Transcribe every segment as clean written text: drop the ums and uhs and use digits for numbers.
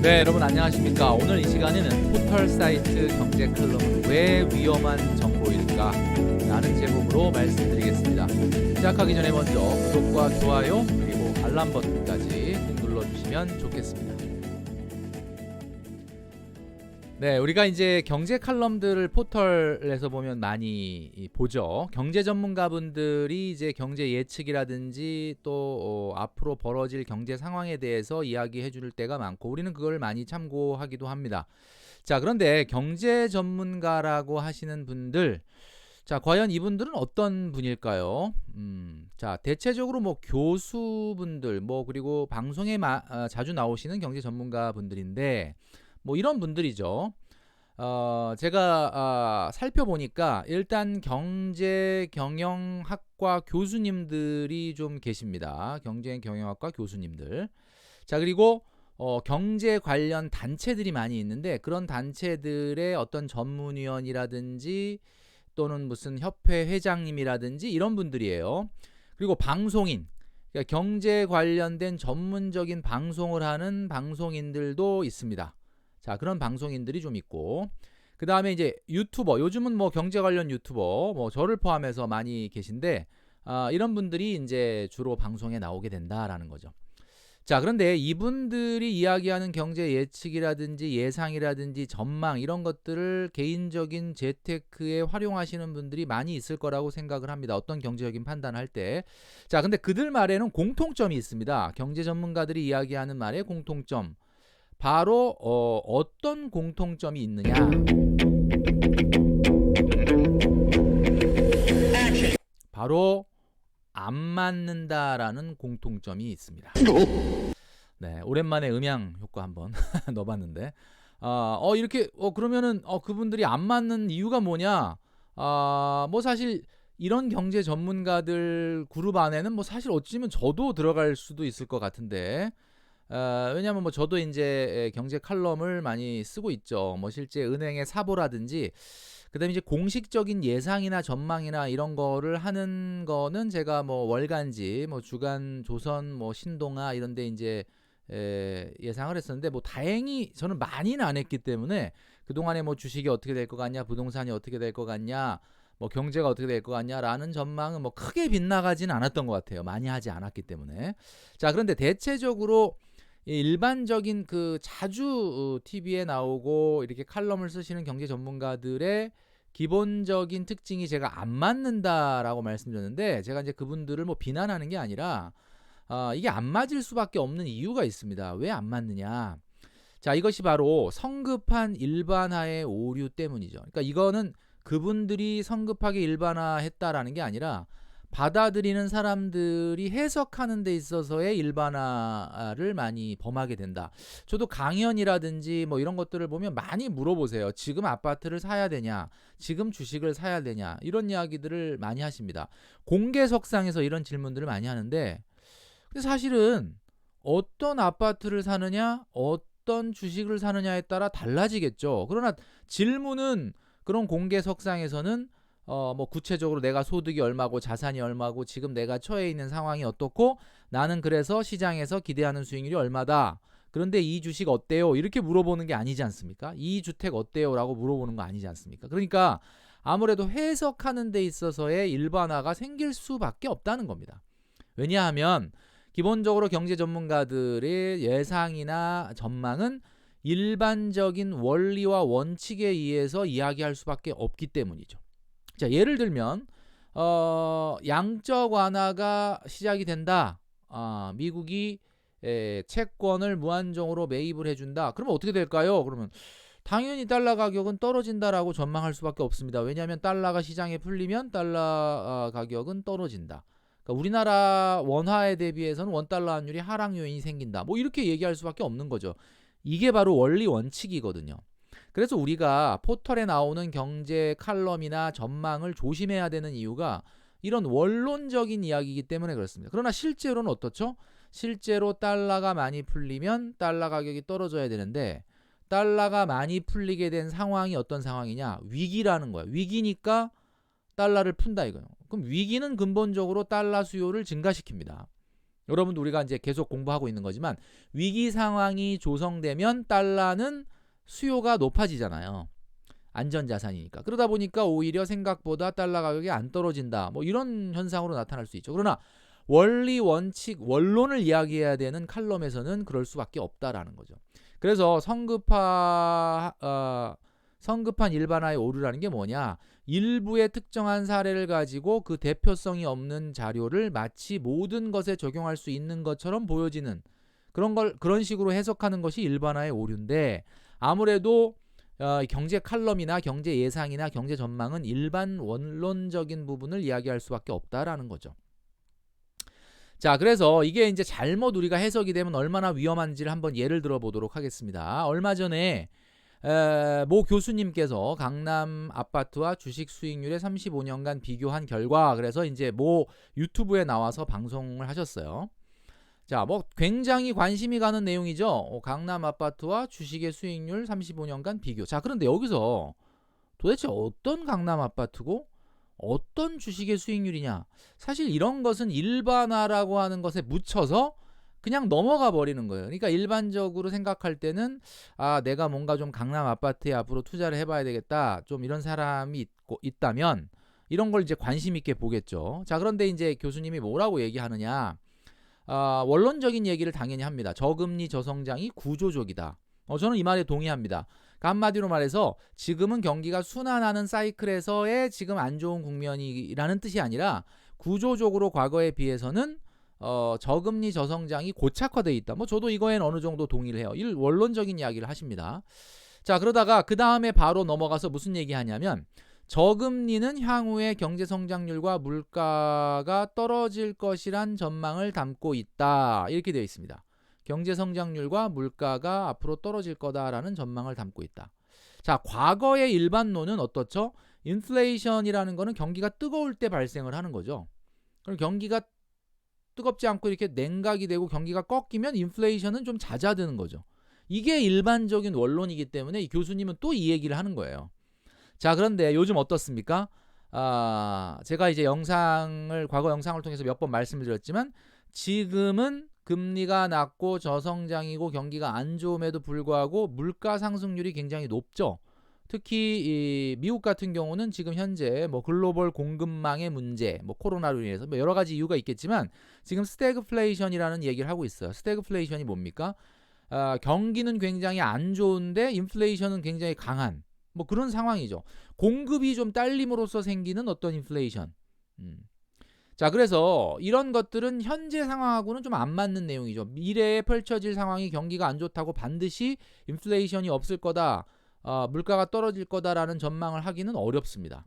네, 여러분 안녕하십니까. 오늘 이 시간에는 포털 사이트 경제 칼럼은 왜 위험한 정보일까? 라는 제목으로 말씀드리겠습니다. 시작하기 전에 먼저 구독과 좋아요 그리고 알람 버튼까지 꼭 눌러주시면 좋겠습니다. 네, 우리가 이제 경제 칼럼들을 포털에서 보면 많이 보죠. 경제 전문가분들이 이제 경제 예측이라든지 또 앞으로 벌어질 경제 상황에 대해서 이야기해 줄 때가 많고 우리는 그걸 많이 참고하기도 합니다. 자, 그런데 경제 전문가라고 하시는 분들, 자, 과연 이분들은 어떤 분일까요? 자, 대체적으로 뭐 교수분들, 뭐 그리고 방송에 자주 나오시는 경제 전문가분들인데 뭐 이런 분들이죠. 제가 살펴보니까 일단 경제 경영학과 교수님들이 좀 계십니다. 경제 경영학과 교수님들. 자, 그리고 경제 관련 단체들이 많이 있는데 그런 단체들의 어떤 전문위원이라든지 또는 무슨 협회 회장님이라든지 이런 분들이에요. 그리고 방송인, 그러니까 경제 관련된 전문적인 방송을 하는 방송인들도 있습니다. 자, 그런 방송인들이 좀 있고, 그 다음에 이제 유튜버, 요즘은 뭐 경제 관련 유튜버, 뭐 저를 포함해서 많이 계신데, 이런 분들이 이제 주로 방송에 나오게 된다라는 거죠. 자, 그런데 이분들이 이야기하는 경제 예측이라든지 예상이라든지 전망 이런 것들을 개인적인 재테크에 활용하시는 분들이 많이 있을 거라고 생각을 합니다. 어떤 경제적인 판단을 할 때. 자, 근데 그들 말에는 공통점이 있습니다. 경제 전문가들이 이야기하는 말에 공통점. 바로 어떤 공통점이 있느냐? 바로 안 맞는다라는 공통점이 있습니다. 네, 오랜만에 음향 효과 한번 넣어봤는데, 이렇게 그러면은 그분들이 안 맞는 이유가 뭐냐? 뭐 사실 이런 경제 전문가들 그룹 안에는 뭐 사실 어찌면 저도 들어갈 수도 있을 것 같은데. 왜냐하면 뭐 저도 이제 경제 칼럼을 많이 쓰고 있죠. 뭐 실제 은행의 사보라든지 그다음에 이제 공식적인 예상이나 전망이나 이런 거를 하는 거는 제가 뭐 월간지, 뭐 주간 조선, 뭐 신동아 이런데 이제 예상을 했었는데 뭐 다행히 저는 많이는 안 했기 때문에 그 동안에 뭐 주식이 어떻게 될 것 같냐, 부동산이 어떻게 될 것 같냐, 뭐 경제가 어떻게 될 것 같냐라는 전망은 뭐 크게 빗나가지는 않았던 것 같아요. 많이 하지 않았기 때문에. 자, 그런데 대체적으로 일반적인 그 자주 TV에 나오고 이렇게 칼럼을 쓰시는 경제 전문가들의 기본적인 특징이 제가 안 맞는다라고 말씀드렸는데 제가 이제 그분들을 뭐 비난하는 게 아니라 이게 안 맞을 수밖에 없는 이유가 있습니다. 왜 안 맞느냐? 자, 이것이 바로 성급한 일반화의 오류 때문이죠. 그러니까 이거는 그분들이 성급하게 일반화했다라는 게 아니라 받아들이는 사람들이 해석하는 데 있어서의 일반화를 많이 범하게 된다. 저도 강연이라든지 뭐 이런 것들을 보면 많이 물어보세요. 지금 아파트를 사야 되냐? 지금 주식을 사야 되냐? 이런 이야기들을 많이 하십니다. 공개석상에서 이런 질문들을 많이 하는데 근데 사실은 어떤 아파트를 사느냐, 어떤 주식을 사느냐에 따라 달라지겠죠. 그러나 질문은 그런 공개석상에서는 뭐 구체적으로 내가 소득이 얼마고 자산이 얼마고 지금 내가 처해 있는 상황이 어떻고 나는 그래서 시장에서 기대하는 수익률이 얼마다. 그런데 이 주식 어때요? 이렇게 물어보는 게 아니지 않습니까? 이 주택 어때요? 라고 물어보는 거 아니지 않습니까? 그러니까 아무래도 해석하는 데 있어서의 일반화가 생길 수밖에 없다는 겁니다. 왜냐하면 기본적으로 경제 전문가들의 예상이나 전망은 일반적인 원리와 원칙에 의해서 이야기할 수밖에 없기 때문이죠. 자, 예를 들면 양적 완화가 시작이 된다. 미국이 채권을 무한정으로 매입을 해준다. 그러면 어떻게 될까요? 그러면 당연히 달러 가격은 떨어진다라고 전망할 수밖에 없습니다. 왜냐하면 달러가 시장에 풀리면 달러 가격은 떨어진다. 그러니까 우리나라 원화에 대비해서는 원달러 환율이 하락 요인이 생긴다. 뭐 이렇게 얘기할 수밖에 없는 거죠. 이게 바로 원리 원칙이거든요. 그래서 우리가 포털에 나오는 경제 칼럼이나 전망을 조심해야 되는 이유가 이런 원론적인 이야기이기 때문에 그렇습니다. 그러나 실제로는 어떻죠? 실제로 달러가 많이 풀리면 달러 가격이 떨어져야 되는데 달러가 많이 풀리게 된 상황이 어떤 상황이냐? 위기라는 거야. 위기니까 달러를 푼다 이거예요. 그럼 위기는 근본적으로 달러 수요를 증가시킵니다. 여러분도 우리가 이제 계속 공부하고 있는 거지만 위기 상황이 조성되면 달러는 수요가 높아지잖아요. 안전자산이니까. 그러다 보니까 오히려 생각보다 달러 가격이 안 떨어진다. 뭐 이런 현상으로 나타날 수 있죠. 그러나 원리, 원칙, 원론을 이야기해야 되는 칼럼에서는 그럴 수밖에 없다라는 거죠. 그래서 성급한 일반화의 오류라는 게 뭐냐? 일부의 특정한 사례를 가지고 그 대표성이 없는 자료를 마치 모든 것에 적용할 수 있는 것처럼 보여지는 그런 식으로 해석하는 것이 일반화의 오류인데, 아무래도 경제 칼럼이나 경제 예상이나 경제 전망은 일반 원론적인 부분을 이야기할 수밖에 없다라는 거죠. 자, 그래서 이게 이제 잘못 우리가 해석이 되면 얼마나 위험한지를 한번 예를 들어 보도록 하겠습니다. 얼마 전에 모 교수님께서 강남 아파트와 주식 수익률의 35년간 비교한 결과, 그래서 이제 모 유튜브에 나와서 방송을 하셨어요. 자, 뭐 굉장히 관심이 가는 내용이죠. 강남 아파트와 주식의 수익률 35년간 비교. 자, 그런데 여기서 도대체 어떤 강남 아파트고 어떤 주식의 수익률이냐? 사실 이런 것은 일반화라고 하는 것에 묻혀서 그냥 넘어가 버리는 거예요. 그러니까 일반적으로 생각할 때는 내가 뭔가 좀 강남 아파트에 앞으로 투자를 해봐야 되겠다, 좀 이런 사람이 있다면 이런 걸 이제 관심 있게 보겠죠. 자, 그런데 이제 교수님이 뭐라고 얘기하느냐? 원론적인 얘기를 당연히 합니다. 저금리 저성장이 구조적이다. 저는 이 말에 동의합니다. 그러니까 한마디로 말해서 지금은 경기가 순환하는 사이클에서의 지금 안 좋은 국면이라는 뜻이 아니라 구조적으로 과거에 비해서는 저금리 저성장이 고착화되어 있다. 뭐 저도 이거엔 어느 정도 동의를 해요. 원론적인 이야기를 하십니다. 자, 그러다가 그 다음에 바로 넘어가서 무슨 얘기하냐면, 저금리는 향후에 경제 성장률과 물가가 떨어질 것이란 전망을 담고 있다. 이렇게 되어 있습니다. 경제 성장률과 물가가 앞으로 떨어질 거다라는 전망을 담고 있다. 자, 과거의 일반론은 어떻죠? 인플레이션이라는 거는 경기가 뜨거울 때 발생을 하는 거죠. 그럼 경기가 뜨겁지 않고 이렇게 냉각이 되고 경기가 꺾이면 인플레이션은 좀 잦아드는 거죠. 이게 일반적인 원론이기 때문에 이 교수님은 또 이 얘기를 하는 거예요. 자, 그런데 요즘 어떻습니까? 제가 이제 과거 영상을 통해서 몇 번 말씀을 드렸지만, 지금은 금리가 낮고 저성장이고 경기가 안 좋음에도 불구하고 물가 상승률이 굉장히 높죠. 특히 이 미국 같은 경우는 지금 현재 뭐 글로벌 공급망의 문제, 뭐 코로나로 인해서 뭐 여러 가지 이유가 있겠지만 지금 스태그플레이션이라는 얘기를 하고 있어요. 스태그플레이션이 뭡니까? 경기는 굉장히 안 좋은데 인플레이션은 굉장히 강한 뭐 그런 상황이죠. 공급이 좀 딸림으로써 생기는 어떤 인플레이션. 자, 그래서 이런 것들은 현재 상황하고는 좀 안 맞는 내용이죠. 미래에 펼쳐질 상황이 경기가 안 좋다고 반드시 인플레이션이 없을 거다, 물가가 떨어질 거다라는 전망을 하기는 어렵습니다.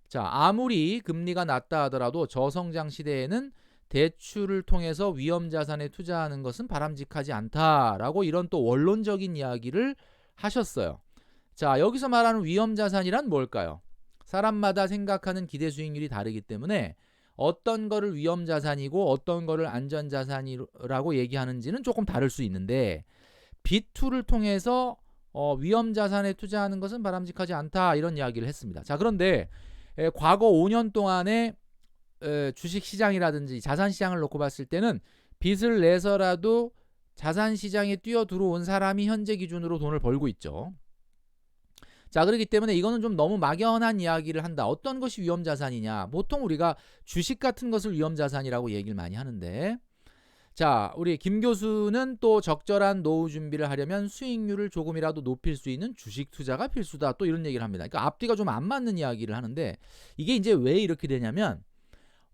자, 아무리 금리가 낮다 하더라도 저성장 시대에는 대출을 통해서 위험자산에 투자하는 것은 바람직하지 않다라고 이런 또 원론적인 이야기를 하셨어요. 자, 여기서 말하는 위험자산이란 뭘까요? 사람마다 생각하는 기대 수익률이 다르기 때문에 어떤 거를 위험자산이고 어떤 거를 안전자산이라고 얘기하는지는 조금 다를 수 있는데, B2를 통해서 위험자산에 투자하는 것은 바람직하지 않다, 이런 이야기를 했습니다. 자, 그런데 과거 5년 동안의 주식시장이라든지 자산시장을 놓고 봤을 때는 빚을 내서라도 자산시장에 뛰어 들어온 사람이 현재 기준으로 돈을 벌고 있죠. 자, 그렇기 때문에 이거는 좀 너무 막연한 이야기를 한다. 어떤 것이 위험자산이냐? 보통 우리가 주식 같은 것을 위험자산이라고 얘기를 많이 하는데, 자, 우리 김 교수는 또 적절한 노후 준비를 하려면 수익률을 조금이라도 높일 수 있는 주식 투자가 필수다, 또 이런 얘기를 합니다. 그러니까 앞뒤가 좀 안 맞는 이야기를 하는데, 이게 이제 왜 이렇게 되냐면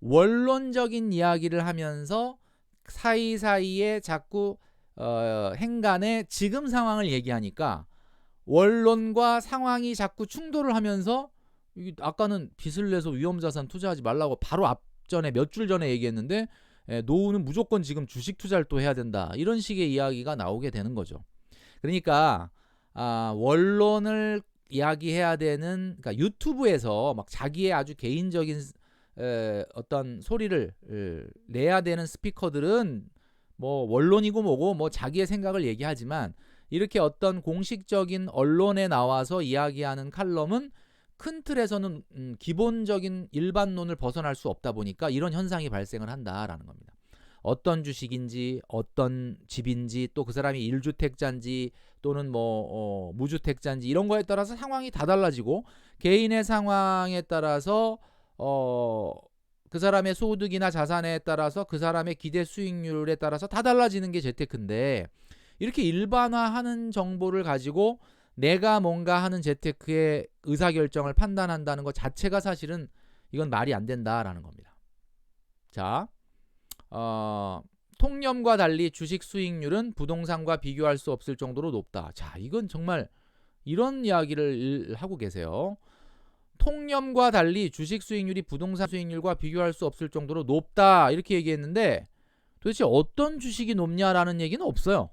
원론적인 이야기를 하면서 사이사이에 자꾸 행간의 지금 상황을 얘기하니까 원론과 상황이 자꾸 충돌을 하면서, 아까는 빚을 내서 위험자산 투자하지 말라고 바로 앞전에 몇 줄 전에 얘기했는데 노후는 무조건 지금 주식 투자를 또 해야 된다, 이런 식의 이야기가 나오게 되는 거죠. 그러니까 원론을 이야기해야 되는, 그러니까 유튜브에서 막 자기의 아주 개인적인 어떤 소리를 내야 되는 스피커들은 뭐 원론이고 뭐고 뭐 자기의 생각을 얘기하지만, 이렇게 어떤 공식적인 언론에 나와서 이야기하는 칼럼은 큰 틀에서는 기본적인 일반론을 벗어날 수 없다 보니까 이런 현상이 발생을 한다라는 겁니다. 어떤 주식인지, 어떤 집인지, 또 그 사람이 1주택자인지 또는 뭐 무주택자인지 이런 거에 따라서 상황이 다 달라지고, 개인의 상황에 따라서 그 사람의 소득이나 자산에 따라서 그 사람의 기대 수익률에 따라서 다 달라지는 게 재테크인데, 이렇게 일반화하는 정보를 가지고 내가 뭔가 하는 재테크의 의사결정을 판단한다는 것 자체가 사실은 이건 말이 안 된다라는 겁니다. 자, 통념과 달리 주식 수익률은 부동산과 비교할 수 없을 정도로 높다. 자, 이건 정말 이런 이야기를 하고 계세요. 통념과 달리 주식 수익률이 부동산 수익률과 비교할 수 없을 정도로 높다, 이렇게 얘기했는데 도대체 어떤 주식이 높냐라는 얘기는 없어요.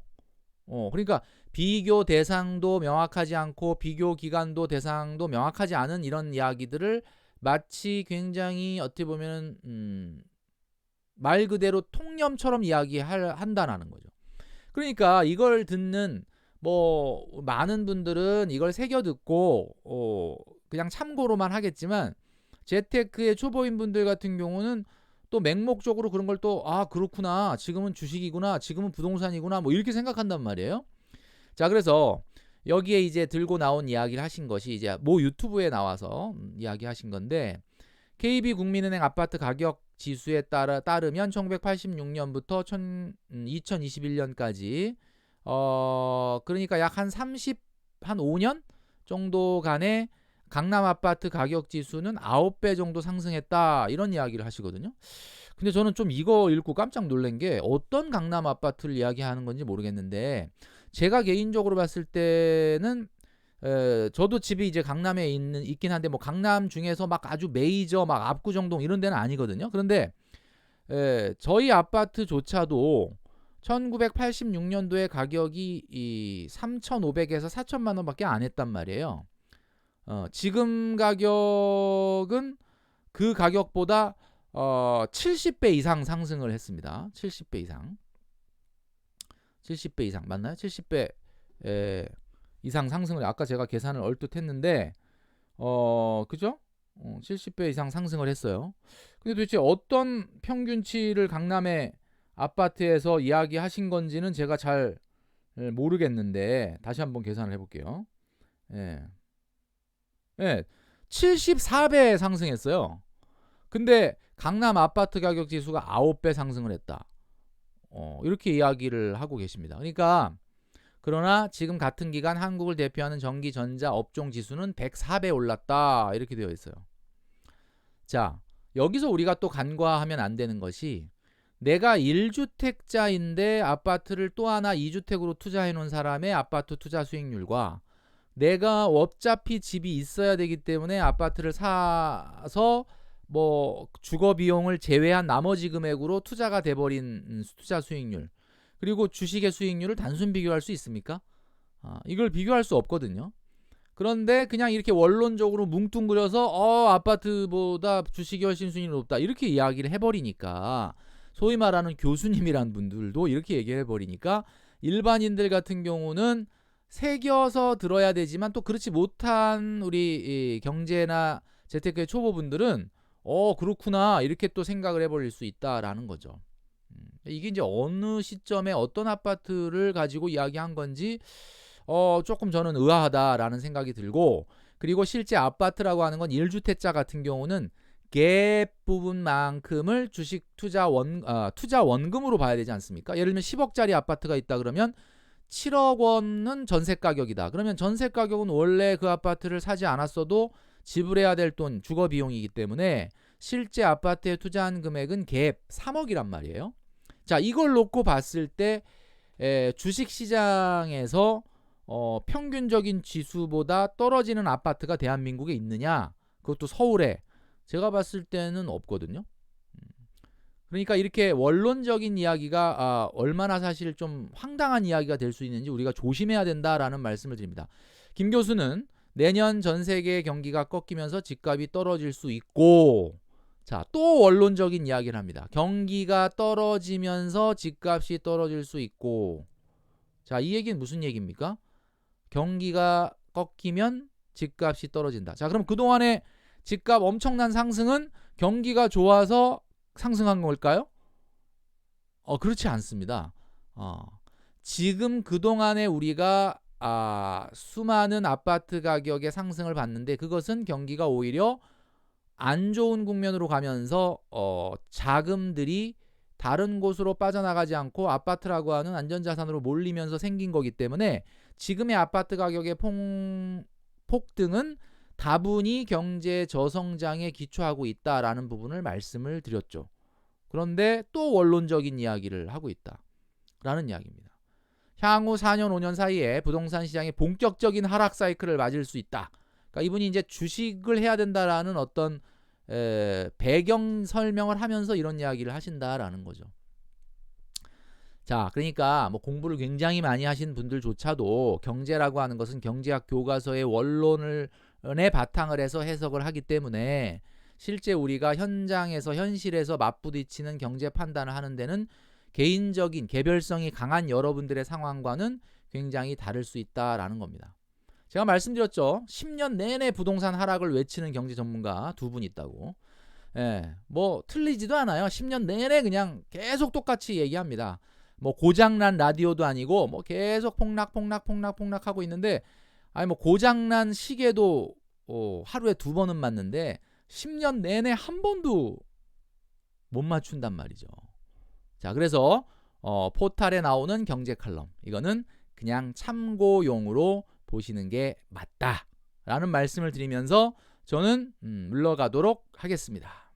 그러니까 비교 대상도 명확하지 않고 비교 기간도 대상도 명확하지 않은 이런 이야기들을 마치 굉장히 어떻게 보면 말 그대로 통념처럼 이야기한다라는 거죠. 그러니까 이걸 듣는 뭐 많은 분들은 이걸 새겨 듣고 그냥 참고로만 하겠지만, 재테크의 초보인 분들 같은 경우는 또 맹목적으로 그런 걸 또 그렇구나, 지금은 주식이구나, 지금은 부동산이구나, 뭐 이렇게 생각한단 말이에요. 자, 그래서 여기에 이제 들고 나온 이야기를 하신 것이 이제 모 유튜브에 나와서 이야기하신 건데, KB국민은행 아파트 가격 지수에 따르면 1986년부터 2021년까지 그러니까 약 한 5년 정도간의 강남 아파트 가격 지수는 9배 정도 상승했다, 이런 이야기를 하시거든요. 근데 저는 좀 이거 읽고 깜짝 놀란 게, 어떤 강남 아파트를 이야기하는 건지 모르겠는데, 제가 개인적으로 봤을 때는 저도 집이 이제 강남에 있긴 한데, 뭐 강남 중에서 막 아주 메이저 막 압구정동 이런 데는 아니거든요. 그런데 저희 아파트조차도 1986년도에 가격이 3,500에서 4천만 원밖에 안 했단 말이에요. 지금 가격은 그 가격보다 70배 이상 상승을 했습니다. 70배 이상. 70배 이상 맞나요? 70배 이상 상승을, 아까 제가 계산을 얼핏 했는데 그죠? 70배 이상 상승을 했어요. 근데 도대체 어떤 평균치를 강남의 아파트에서 이야기하신 건지는 제가 잘 모르겠는데, 다시 한번 계산을 해볼게요. 74배 상승했어요. 근데 강남 아파트 가격 지수가 9배 상승을 했다. 이렇게 이야기를 하고 계십니다. 그러나 지금 같은 기간 한국을 대표하는 전기 전자 업종 지수는 104배 올랐다, 이렇게 되어 있어요. 자, 여기서 우리가 또 간과하면 안 되는 것이, 내가 1주택자인데 아파트를 또 하나 2주택으로 투자해 놓은 사람의 아파트 투자 수익률과, 내가 어차피 집이 있어야 되기 때문에 아파트를 사서 뭐 주거 비용을 제외한 나머지 금액으로 투자가 돼버린 투자 수익률, 그리고 주식의 수익률을 단순 비교할 수 있습니까? 이걸 비교할 수 없거든요. 그런데 그냥 이렇게 원론적으로 뭉뚱그려서 아파트보다 주식이 훨씬 수익률이 높다, 이렇게 이야기를 해버리니까, 소위 말하는 교수님이란 분들도 이렇게 얘기해버리니까, 일반인들 같은 경우는 새겨서 들어야 되지만 또 그렇지 못한 우리 경제나 재테크의 초보분들은 그렇구나, 이렇게 또 생각을 해버릴 수 있다라는 거죠. 이게 이제 어느 시점에 어떤 아파트를 가지고 이야기한 건지 조금 저는 의아하다라는 생각이 들고, 그리고 실제 아파트라고 하는 건 1주택자 같은 경우는 갭 부분만큼을 주식 투자 원금으로 봐야 되지 않습니까? 예를 들면 10억짜리 아파트가 있다 그러면 7억 원은 전세 가격이다. 그러면 전세 가격은 원래 그 아파트를 사지 않았어도 지불해야 될 돈, 주거 비용이기 때문에 실제 아파트에 투자한 금액은 갭 3억이란 말이에요. 자, 이걸 놓고 봤을 때 주식 시장에서 평균적인 지수보다 떨어지는 아파트가 대한민국에 있느냐? 그것도 서울에. 제가 봤을 때는 없거든요. 그러니까 이렇게 원론적인 이야기가 얼마나 사실 좀 황당한 이야기가 될 수 있는지 우리가 조심해야 된다라는 말씀을 드립니다. 김 교수는 내년 전 세계 경기가 꺾이면서 집값이 떨어질 수 있고, 자, 또 원론적인 이야기를 합니다. 경기가 떨어지면서 집값이 떨어질 수 있고, 자, 이 얘기는 무슨 얘기입니까? 경기가 꺾이면 집값이 떨어진다. 자, 그럼 그동안에 집값 엄청난 상승은 경기가 좋아서 상승한 걸까요? 그렇지 않습니다. 지금 그동안에 우리가 수많은 아파트 가격의 상승을 봤는데 그것은 경기가 오히려 안 좋은 국면으로 가면서 자금들이 다른 곳으로 빠져나가지 않고 아파트라고 하는 안전자산으로 몰리면서 생긴 거기 때문에 지금의 아파트 가격의 폭등은 다분히 경제 저성장에 기초하고 있다라는 부분을 말씀을 드렸죠. 그런데 또 원론적인 이야기를 하고 있다라는 이야기입니다. 향후 4년 5년 사이에 부동산 시장이 본격적인 하락 사이클을 맞을 수 있다. 그러니까 이분이 이제 주식을 해야 된다라는 어떤 배경 설명을 하면서 이런 이야기를 하신다라는 거죠. 자, 그러니까 뭐 공부를 굉장히 많이 하신 분들조차도 경제라고 하는 것은 경제학 교과서의 원론을 바탕을 해서 해석을 하기 때문에 실제 우리가 현장에서 현실에서 맞부딪히는 경제 판단을 하는 데는 개인적인 개별성이 강한 여러분들의 상황과는 굉장히 다를 수 있다라는 겁니다. 제가 말씀드렸죠. 10년 내내 부동산 하락을 외치는 경제 전문가 두 분 있다고. 뭐 틀리지도 않아요. 10년 내내 그냥 계속 똑같이 얘기합니다. 뭐 고장난 라디오도 아니고 뭐 계속 폭락 하고 있는데 뭐 고장난 시계도 하루에 2번은 맞는데 10년 내내 한 번도 못 맞춘단 말이죠. 자, 그래서 포탈에 나오는 경제 칼럼 이거는 그냥 참고용으로 보시는 게 맞다라는 말씀을 드리면서 저는 물러가도록 하겠습니다.